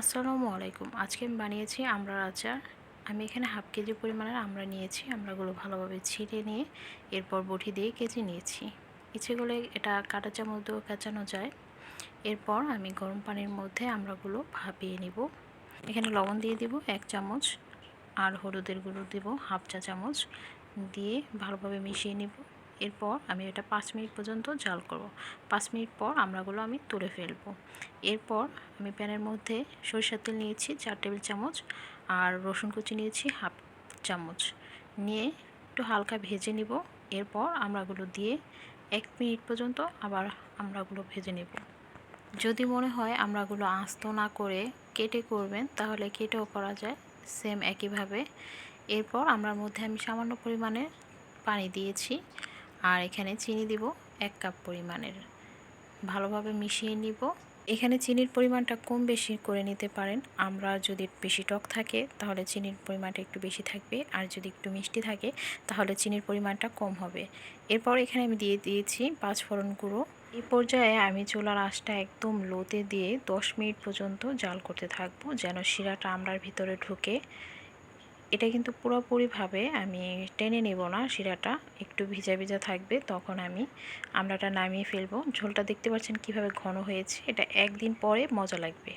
আসসালামু আলাইকুম। আজকে আমি বানিয়েছি আমড়ার আচার। আমি এখানে হাফ কেজি পরিমাণের আমড়া নিয়েছি। আমড়াগুলো ভালোভাবে ছিঁড়ে নিয়ে এরপর বটি দিয়ে কেচে নিয়েছি। ইচ্ছে করলে এটা কাঁটা চামচ দিয়েও কেচানো যায়। এরপর আমি গরম পানির মধ্যে আমড়াগুলো ভাপিয়ে নিব। এখানে লবণ দিয়ে দিব 1 চামচ, আর হলুদের গুঁড়ো দেব হাফ চা চামচ, দিয়ে ভালোভাবে মিশিয়ে নিব। এরপর আমি এটা 5 মিনিট পর্যন্ত জাল করব। 5 মিনিট পর আমড়াগুলো আমি তুলে ফেলব। এরপর আমি প্যানের মধ্যে সরিষার তেল নিয়েছি 4 টেবিল চামচ, আর রসুন কুচি নিয়েছি হাফ চামচ, নিয়ে একটু হালকা ভেজে নিব। এরপর আমড়াগুলো দিয়ে 1 মিনিট পর্যন্ত আবার আমড়াগুলো ভেজে নেব। যদি মনে হয় আমড়াগুলো আস্ত না করে কেটে করবেন, তাহলে কেটেও করা যায়, সেম একইভাবে। এরপর আমড়ার মধ্যে আমি সামান্য পরিমাণে পানি দিয়েছি, আর এখানে চিনি দিব 1 কাপ পরিমাণের। ভালোভাবে মিশিয়ে নিব। এখানে চিনির পরিমাণটা কম বেশি করে নিতে পারেন। আমরা যদি বেশি টক থাকে তাহলে চিনির পরিমাণটা একটু বেশি থাকবে, আর যদি একটু মিষ্টি থাকে তাহলে চিনির পরিমাণটা কম হবে। এরপর এখানে আমি দিয়ে দিয়েছি 5 ফোড়ন গুঁড়ো। এই পর্যায়ে আমি চুলার আঁচটা একদম লোতে দিয়ে 10 মিনিট পর্যন্ত জাল করতে থাকবো, যেন শিরাটা আমড়ার ভিতরে ঢুকে। এটা কিন্তু পুরোপুরিভাবে আমি টেনে নেব না, শিরাটা একটু ভিজা ভিজা থাকবে। তখন আমি আমড়াটা নামিয়ে ফেলবো। ঝোলটা দেখতে পাচ্ছেন কিভাবে ঘন হয়েছে। এটা একদিন পরে মজা লাগবে।